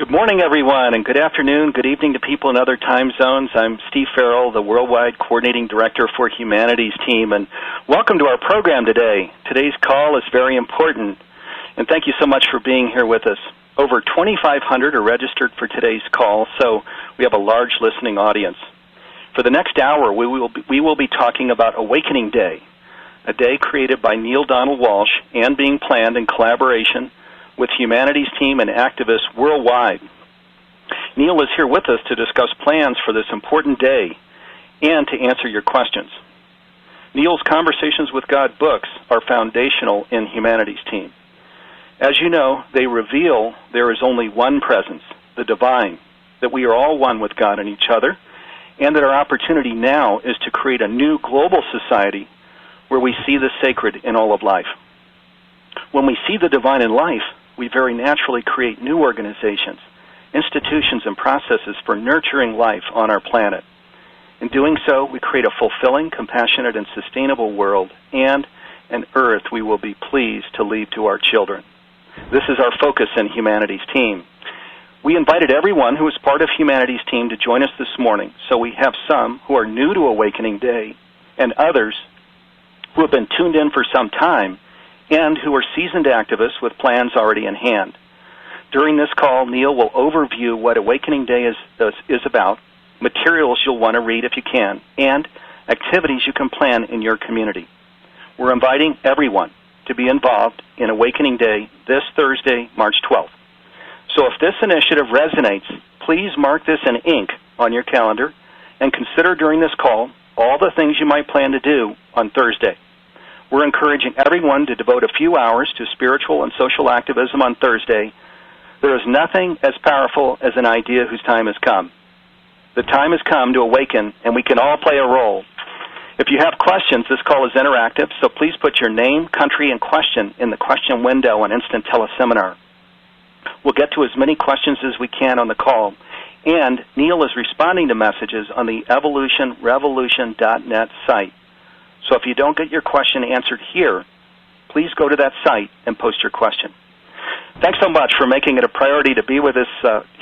Good morning, everyone, and good afternoon, good evening to people in other time zones. I'm Steve Farrell, the Worldwide Coordinating Director for Humanities Team, and welcome to our program today. Today's call is very important, and thank you so much for being here with us. Over 2,500 are registered for today's call, so we have a large listening audience. For the next hour, we will be talking about Awakening Day, a day created by Neale Donald Walsch and being planned in collaboration with Humanities Team and activists worldwide. Neale is here with us to discuss plans for this important day and to answer your questions. Neale's Conversations with God books are foundational in Humanities Team. As you know, they reveal there is only one presence, the divine, that we are all one with God and each other, and that our opportunity now is to create a new global society where we see the sacred in all of life. When we see the divine in life, we very naturally create new organizations, institutions, and processes for nurturing life on our planet. In doing so, we create a fulfilling, compassionate, and sustainable world and an earth we will be pleased to leave to our children. This is our focus in Humanities Team. We invited everyone who is part of Humanities Team to join us this morning, so we have some who are new to Awakening Day and others who have been tuned in for some time and who are seasoned activists with plans already in hand. During this call, Neale will overview what Awakening Day is about, materials you'll want to read if you can, and activities you can plan in your community. We're inviting everyone to be involved in Awakening Day this Thursday, March 12th. So if this initiative resonates, please mark this in ink on your calendar and consider during this call all the things you might plan to do on Thursday. We're encouraging everyone to devote a few hours to spiritual and social activism on Thursday. There is nothing as powerful as an idea whose time has come. The time has come to awaken, and we can all play a role. If you have questions, this call is interactive, so please put your name, country, and question in the question window on Instant Teleseminar. We'll get to as many questions as we can on the call, and Neale is responding to messages on the evolutionrevolution.net site. So if you don't get your question answered here, please go to that site and post your question. Thanks so much for making it a priority to be with us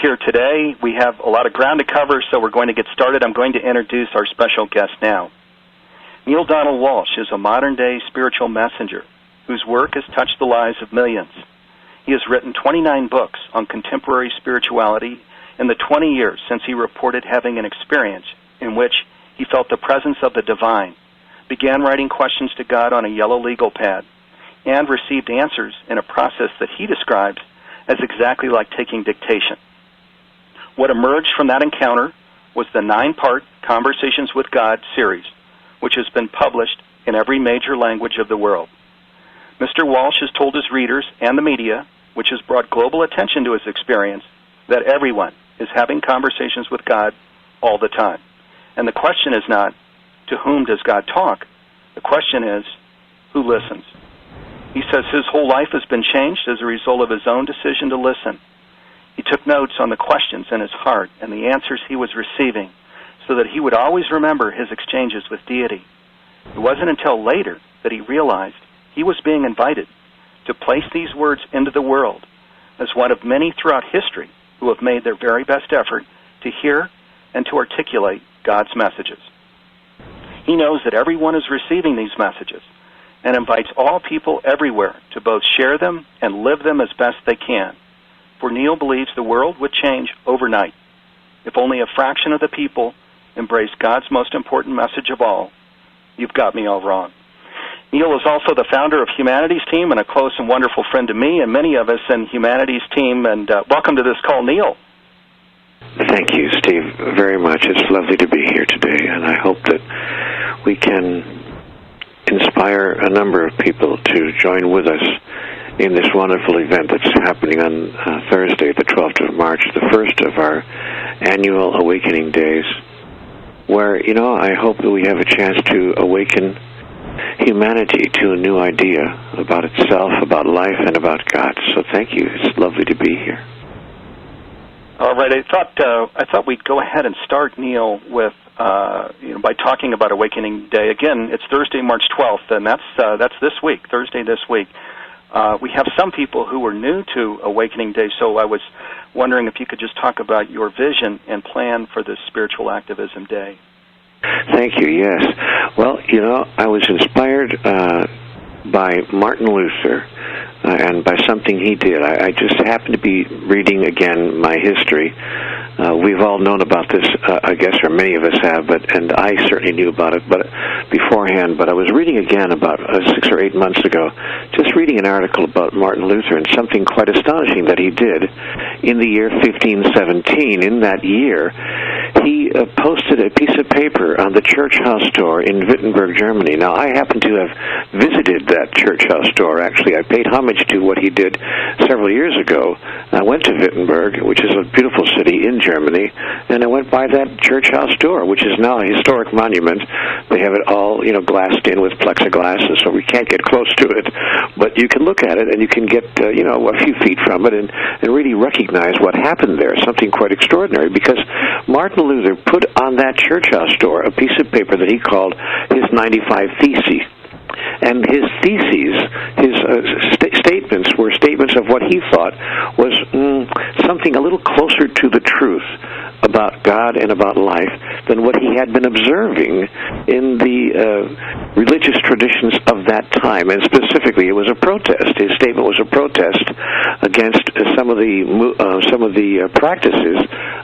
here today. We have a lot of ground to cover, so we're going to get started. I'm going to introduce our special guest now. Neale Donald Walsch is a modern-day spiritual messenger whose work has touched the lives of millions. He has written 29 books on contemporary spirituality in the 20 years since he reported having an experience in which he felt the presence of the divine, began writing questions to God on a yellow legal pad, and received answers in a process that he describes as exactly like taking dictation. What emerged from that encounter was the 9-part Conversations with God series, which has been published in every major language of the world. Mr. Walsch has told his readers and the media, which has brought global attention to his experience, that everyone is having conversations with God all the time. And the question is not, to whom does God talk? The question is, who listens? He says his whole life has been changed as a result of his own decision to listen. He took notes on the questions in his heart and the answers he was receiving so that he would always remember his exchanges with deity. It wasn't until later that he realized he was being invited to place these words into the world as one of many throughout history who have made their very best effort to hear and to articulate God's messages. He knows that everyone is receiving these messages and invites all people everywhere to both share them and live them as best they can. For Neale believes the world would change overnight if only a fraction of the people embraced God's most important message of all, you've got me all wrong. Neale is also the founder of Humanities Team and a close and wonderful friend to me and many of us in Humanities Team. And welcome to this call, Neale. Thank you, Steve, very much. It's lovely to be here today, and I hope that we can inspire a number of people to join with us in this wonderful event that's happening on Thursday, the 12th of March, the first of our annual Awakening Days, where, I hope that we have a chance to awaken humanity to a new idea about itself, about life, and about God. So thank you. It's lovely to be here. All right. I thought we'd go ahead and start, Neale, with by talking about Awakening Day. Again, it's Thursday, March 12th, and that's this week, Thursday this week. we have some people who are new to Awakening Day, so I was wondering if you could just talk about your vision and plan for this Spiritual Activism Day. Thank you, yes. Well, I was inspired by Martin Luther and by something he did. I just happened to be reading again my history. We've all known about this, I guess, or many of us have, and I certainly knew about it beforehand, but I was reading again about 6 or 8 months ago, just reading an article about Martin Luther and something quite astonishing that he did in the year 1517. In that year, he posted a piece of paper on the Church House door in Wittenberg, Germany. Now, I happen to have visited that Church House door. Actually, I paid homage to what he did several years ago. I went to Wittenberg, which is a beautiful city in Germany, and I went by that Church House door, which is now a historic monument. They have it all, glassed in with plexiglass, and so we can't get close to it. But you can look at it, and you can get, a few feet from it and really recognize what happened there, something quite extraordinary, because Martin Luther put on that Church House door a piece of paper that he called his 95 Theses. And his theses, his statements, were statements of what he thought was something a little closer to the truth about God and about life than what he had been observing in the religious traditions of that time. And specifically, it was a protest. His statement was a protest against some of the practices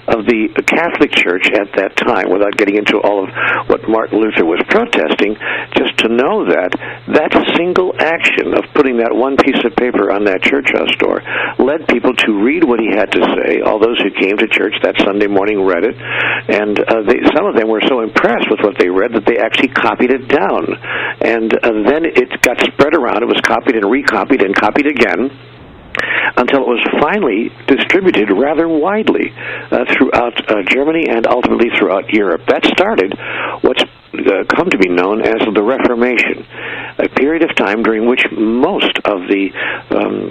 of the Catholic Church at that time, without getting into all of what Martin Luther was protesting, just to know that single action of putting that one piece of paper on that church house door led people to read what he had to say. All those who came to church that Sunday morning read it, and some of them were so impressed with what they read that they actually copied it down. And then it got spread around. It was copied and recopied and copied again, until it was finally distributed rather widely throughout Germany and ultimately throughout Europe. That started what's come to be known as the Reformation, a period of time during which most of the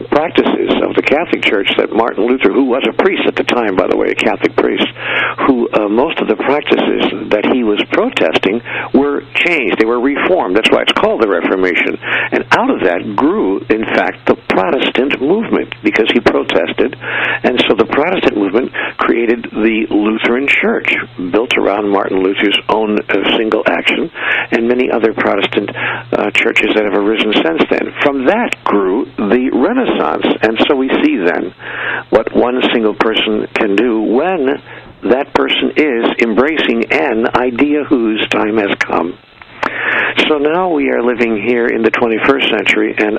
practices of the Catholic Church that Martin Luther, who was a priest at the time, by the way, a Catholic priest, who most of the practices that he was protesting were changed. They were reformed. That's why it's called the Reformation. And out of that grew, in fact, the Protestant movement, because he protested. And so the Protestant movement created the Lutheran Church, built around Martin Luther's own single action, and many other Protestant churches that have arisen since then. From that grew the Renaissance, and so we see then what one single person can do when that person is embracing an idea whose time has come. So now we are living here in the 21st century, and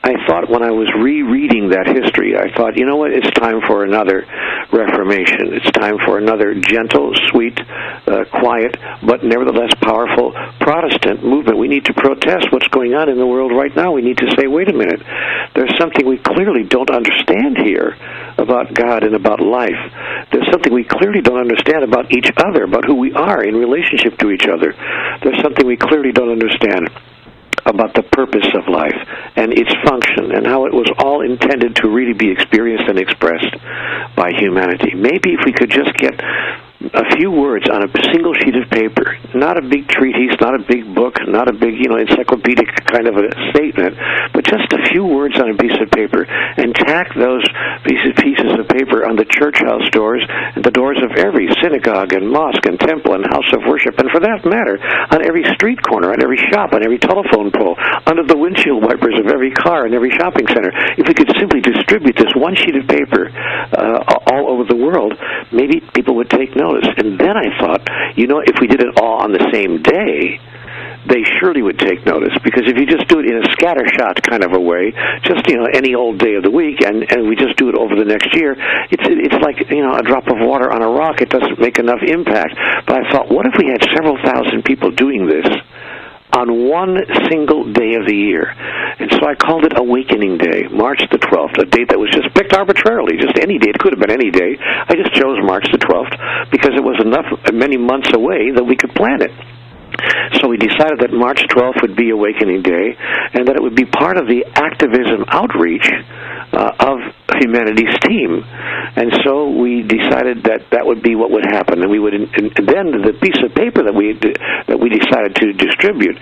I thought when I was rereading that history, I thought, you know what, it's time for another Reformation. It's time for another gentle, sweet, quiet, but nevertheless powerful Protestant movement. We need to protest what's going on in the world right now. We need to say, wait a minute, there's something we clearly don't understand here about God and about life. There's something we clearly don't understand about each other, about who we are in relationship to each other. There's something we clearly don't understand about the purpose of life and its function and how it was all intended to really be experienced and expressed by humanity. Maybe if we could just get a few words on a single sheet of paper, not a big treatise, not a big book, not a big, encyclopedic kind of a statement, but just a few words on a piece of paper, and tack those pieces of paper on the church house doors and the doors of every synagogue and mosque and temple and house of worship, and for that matter, on every street corner, on every shop, on every telephone pole, under the windshield wipers of every car and every shopping center. If we could simply distribute this one sheet of paper all over the world, maybe people would take notice. And then I thought, if we did it all on the same day, they surely would take notice, because if you just do it in a scattershot kind of a way, just any old day of the week, and we just do it over the next year, it's like a drop of water on a rock. It doesn't make enough impact. But I thought, what if we had several thousand people doing this on one single day of the year? And so I called it Awakening Day, March the 12th, a date that was just picked arbitrarily, just any day. It could have been any day. I just chose March the 12th because it was many months away that we could plan it. So we decided that March 12th would be Awakening Day, and that it would be part of the activism outreach of Humanity's team. And so we decided that would be what would happen, and we would. And then the piece of paper that we decided to distribute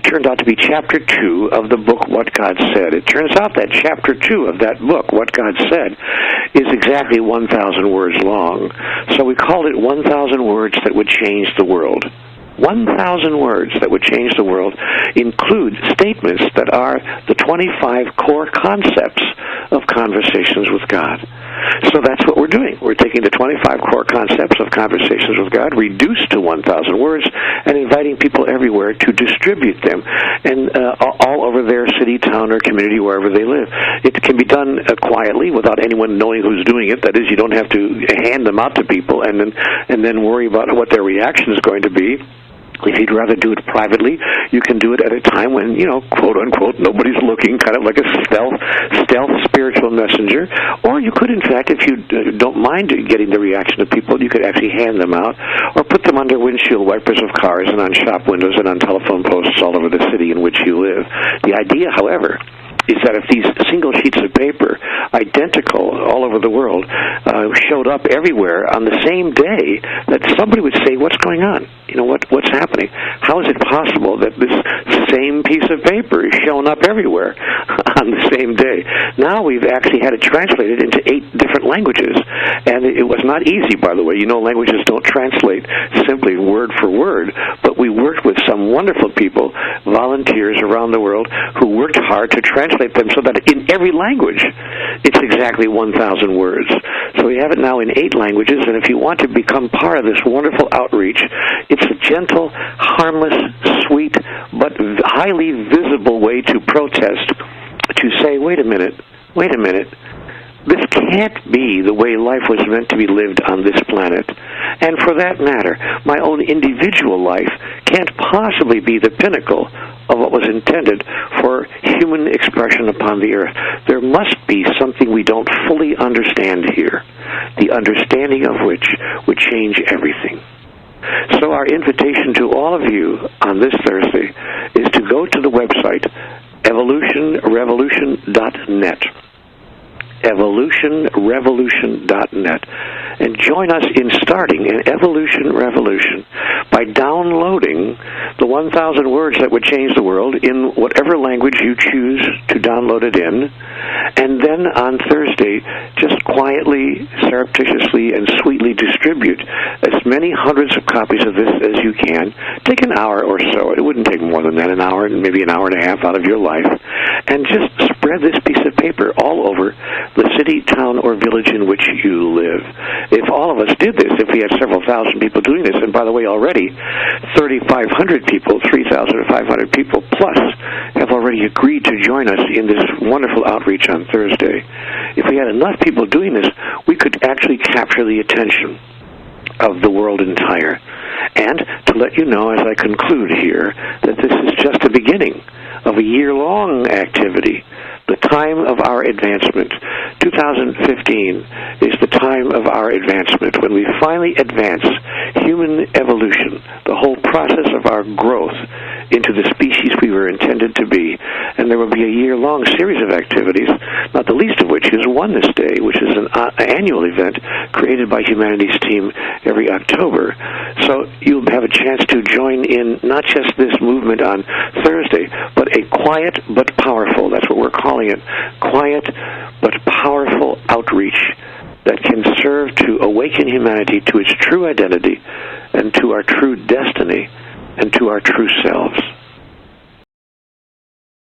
turned out to be Chapter 2 of the book What God Said. It turns out that Chapter 2 of that book, What God Said, is exactly 1,000 words long. So we called it 1,000 Words That Would Change the World. 1,000 words that would change the world include statements that are the 25 core concepts of Conversations with God. So that's what we're doing. We're taking the 25 core concepts of Conversations with God, reduced to 1,000 words, and inviting people everywhere to distribute them, and all over their city, town, or community, wherever they live. It can be done quietly, without anyone knowing who's doing it. That is, you don't have to hand them out to people and then worry about what their reaction is going to be. If you'd rather do it privately, you can do it at a time when, quote-unquote, nobody's looking, kind of like a stealth spiritual messenger. Or you could, in fact, if you don't mind getting the reaction of people, you could actually hand them out or put them under windshield wipers of cars and on shop windows and on telephone posts all over the city in which you live. The idea, however, is that if these single sheets of paper, identical all over the world, showed up everywhere on the same day, that somebody would say, what's going on? What's happening? How is it possible that this same piece of paper is showing up everywhere on the same day? Now we've actually had it translated into 8 different languages, and it was not easy, by the way. Languages don't translate simply word for word, but we worked with some wonderful people, volunteers around the world, who worked hard to translate them so that in every language it's exactly 1,000 words. So we have it now in 8 languages, and if you want to become part of this wonderful outreach, it's a gentle, harmless, sweet, but highly visible way to protest, to say, wait a minute, this can't be the way life was meant to be lived on this planet. And for that matter, my own individual life can't possibly be the pinnacle of what was intended for human expression upon the earth. There must be something we don't fully understand here, the understanding of which would change everything. So our invitation to all of you on this Thursday is to go to the website evolutionrevolution.net. evolutionrevolution.net, and join us in starting an evolution revolution by downloading the 1,000 words that would change the world in whatever language you choose to download it in, and then on Thursday just quietly, surreptitiously, and sweetly distribute as many hundreds of copies of this as you can. Take an hour or so. It wouldn't take more than that, an hour, maybe an hour and a half out of your life, and just spread this piece of paper all over the city, town, or village in which you live. If all of us did this, if we had several thousand people doing this, and by the way, already 3,500 people, 3,500 people plus, have already agreed to join us in this wonderful outreach on Thursday. If we had enough people doing this, we could actually capture the attention of the world entire. And to let you know, as I conclude here, that this is just the beginning of a year-long activity, the time of our advancement. 2015 is the time of our advancement, when we finally advance human evolution, the whole process of our growth into the species we were intended to be. And there will be a year-long series of activities, not the least of which is Oneness Day, which is an annual event created by Humanity's team every October. So you'll have a chance to join in not just this movement on Thursday, but a quiet but powerful, that's what we're calling it, quiet but powerful outreach that can serve to awaken humanity to its true identity and to our true destiny and to our true selves.